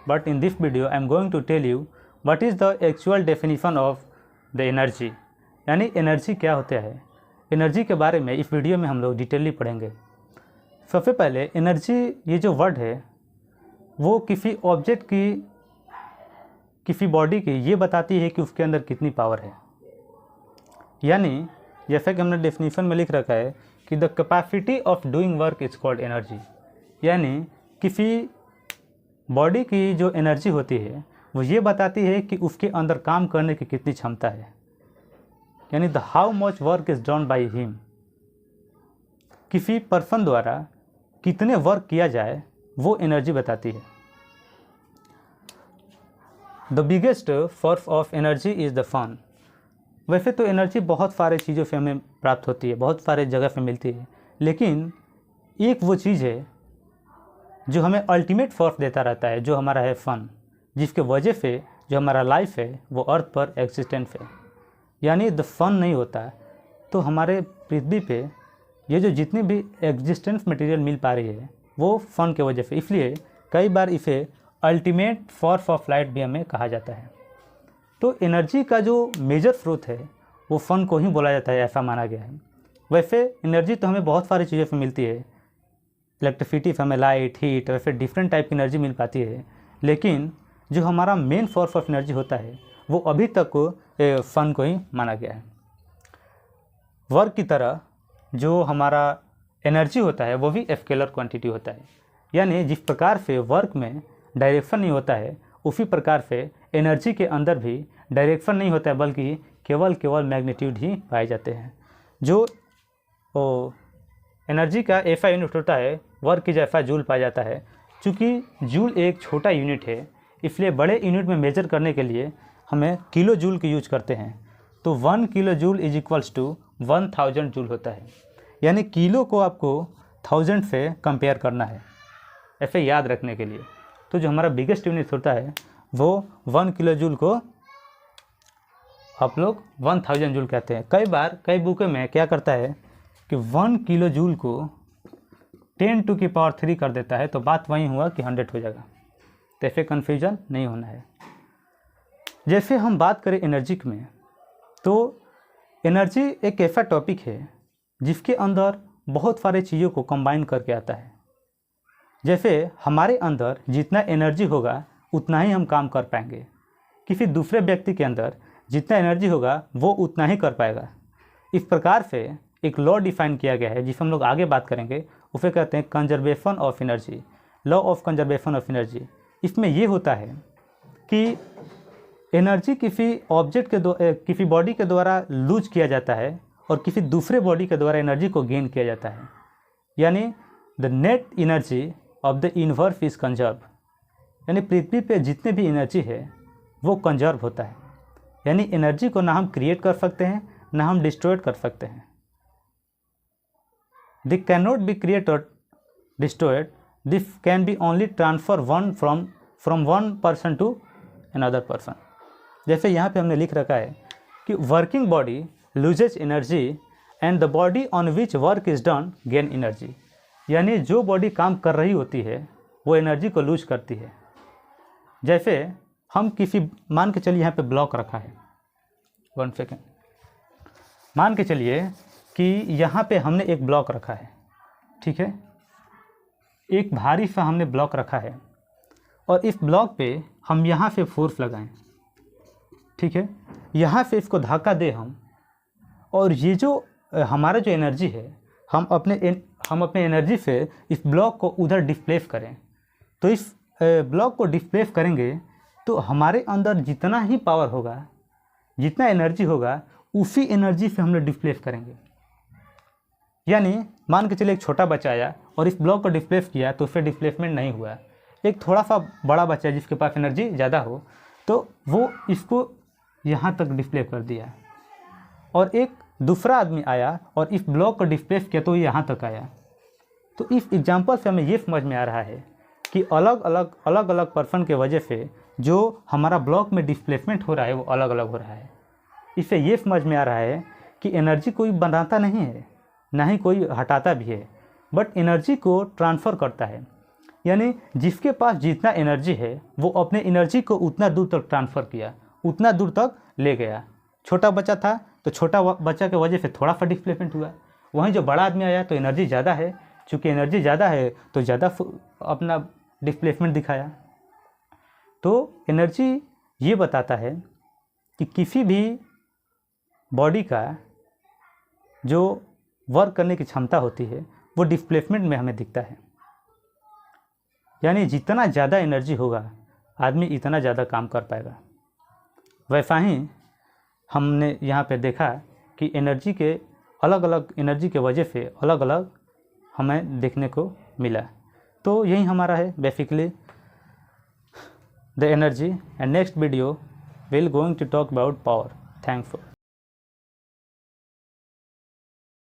but in this video I am going to tell you what is the actual definition of the energy। यानी energy क्या होता है, energy के बारे में इस वीडियो में हम लोग डिटेली पढ़ेंगे। सबसे पहले एनर्जी ये जो वर्ड है वो किसी ऑब्जेक्ट की, किसी बॉडी की ये बताती है कि उसके अंदर कितनी पावर है। यानी जैसा कि हमने डेफिनेशन में लिख रखा है कि the capacity of doing work is called energy. यानी किसी बॉडी की जो एनर्जी होती है वो ये बताती है कि उसके अंदर काम करने की कितनी क्षमता है। यानी the how much work is done by him, किसी पर्सन द्वारा कितने वर्क किया जाए वो एनर्जी बताती है। The biggest source of energy is the sun. वैसे तो एनर्जी बहुत सारे चीज़ों से हमें प्राप्त होती है, बहुत सारे जगह से मिलती है, लेकिन एक वो चीज़ है जो हमें अल्टीमेट सोर्स देता रहता है, जो हमारा है फन, जिसके वजह से जो हमारा लाइफ है वो अर्थ पर एग्जिस्टेंस है। यानी द फन नहीं होता तो हमारे पृथ्वी पे ये जो जितनी भी एग्जिस्टेंस मटेरियल मिल पा रही है वो फन के वजह से, इसलिए कई बार इसे अल्टीमेट सोर्स ऑफ लाइट भी हमें कहा जाता है। तो एनर्जी का जो मेजर स्रोत है वो फन को ही बोला जाता है, ऐसा माना गया है। वैसे एनर्जी तो हमें बहुत सारी चीज़ों से मिलती है, इलेक्ट्रिसिटी से हमें लाइट, हीट, वैसे डिफरेंट टाइप की एनर्जी मिल पाती है, लेकिन जो हमारा मेन सोर्स ऑफ एनर्जी होता है वो अभी तक फन को ही माना गया है। वर्क की तरह जो हमारा एनर्जी होता है वो भी स्केलर क्वांटिटी होता है। यानी जिस प्रकार से वर्क में डायरेक्शन नहीं होता है उसी प्रकार से एनर्जी के अंदर भी डायरेक्शन नहीं होता है, बल्कि केवल मैग्नीट्यूड ही पाए जाते हैं। जो एनर्जी का ऐसा यूनिट होता है वर्क की जैसा जूल पाया जाता है। चूँकि जूल एक छोटा यूनिट है इसलिए बड़े यूनिट में मेजर करने के लिए हमें किलो जूल की यूज करते हैं। तो 1 kilo joule is equals to 1000 joule होता है। यानी किलो को आपको 1000 से कंपेयर करना है ऐसे याद रखने के लिए। तो जो हमारा बिगेस्ट यूनिट होता है वो 1 किलो जूल को आप लोग 1000 जूल कहते हैं। कई बार कई बुकें में क्या करता है कि 1 किलो जूल को 10⁻³ कर देता है, तो बात वही हुआ कि 100 हो जाएगा। तो ऐसे कन्फ्यूजन नहीं होना है। जैसे हम बात करें एनर्जी में, तो एनर्जी एक ऐसा टॉपिक है जिसके अंदर बहुत सारे चीज़ों को कंबाइन करके आता है। जैसे हमारे अंदर जितना एनर्जी होगा उतना ही हम काम कर पाएंगे, किसी दूसरे व्यक्ति के अंदर जितना एनर्जी होगा वो उतना ही कर पाएगा। इस प्रकार से एक लॉ डिफाइन किया गया है जिसे हम लोग आगे बात करेंगे, उसे कहते हैं conservation of energy, law of conservation of energy. इसमें ये होता है कि एनर्जी किसी ऑब्जेक्ट के किसी बॉडी के द्वारा लूज किया जाता है और किसी दूसरे बॉडी के द्वारा एनर्जी को गेन किया जाता है। यानी the net energy of the universe is conserve. यानी पृथ्वी पे जितने भी एनर्जी है वो कंजर्व होता है। यानी एनर्जी को ना हम क्रिएट कर सकते हैं ना हम डिस्ट्रॉय कर सकते हैं। This can not be created destroyed, this can be only transfer one from one person to another person. जैसे यहाँ पे हमने लिख रखा है कि working body loses energy and the body on which work is done gain energy. यानी जो बॉडी काम कर रही होती है वो एनर्जी को लूज करती है। जैसे हम किसी, मान के चलिए यहाँ पे ब्लॉक रखा है, 1 सेकेंड, मान के चलिए कि यहाँ पे हमने एक ब्लॉक रखा है, ठीक है, एक भारी सा हमने ब्लॉक रखा है और इस ब्लॉक पे हम यहाँ से फोर्स लगाएं, ठीक है, यहाँ से इसको धक्का दे हम, और ये जो हमारा जो एनर्जी है हम अपने एनर्जी से इस ब्लॉक को उधर डिस्प्लेस करें। तो इस ब्लॉक को डिस्प्लेस करेंगे तो हमारे अंदर जितना ही पावर होगा, जितना एनर्जी होगा, उसी एनर्जी से हम लोग डिस्प्लेस करेंगे। यानी मान के चलिए एक छोटा बच्चा आया और इस ब्लॉक को डिस्प्लेस किया तो उससे डिस्प्लेसमेंट नहीं हुआ। एक थोड़ा सा बड़ा बच्चा जिसके पास एनर्जी ज़्यादा हो तो वो इसको यहाँ तक डिस्प्ले कर दिया, और एक दूसरा आदमी आया और इस ब्लॉक को डिस्प्लेस किया तो यहाँ तक आया। तो इस एग्जांपल से हमें ये समझ में आ रहा है कि अलग अलग पर्सन के वजह से जो हमारा ब्लॉक में डिस्प्लेसमेंट हो रहा है वो अलग अलग हो रहा है। इससे ये समझ में आ रहा है कि एनर्जी कोई बनाता नहीं है, ना ही कोई हटाता भी है, बट एनर्जी को ट्रांसफ़र करता है। यानी जिसके पास जितना एनर्जी है वो अपने एनर्जी को उतना दूर तक ट्रांसफ़र किया, उतना दूर तक ले गया। छोटा बच्चा था तो छोटा बच्चा की वजह से थोड़ा सा डिस्प्लेसमेंट हुआ, वहीं जो बड़ा आदमी आया तो एनर्जी ज़्यादा है, चूँकि एनर्जी ज़्यादा है तो ज़्यादा अपना डिस्प्लेसमेंट दिखाया। तो एनर्जी ये बताता है कि किसी भी बॉडी का जो वर्क करने की क्षमता होती है वो डिस्प्लेसमेंट में हमें दिखता है। यानी जितना ज़्यादा एनर्जी होगा आदमी इतना ज़्यादा काम कर पाएगा। वैसा ही हमने यहाँ पे देखा कि एनर्जी के अलग अलग एनर्जी के वजह से अलग अलग हमें देखने को मिला। तो यही हमारा है basically the energy, and next video will going to talk about power. Thanks for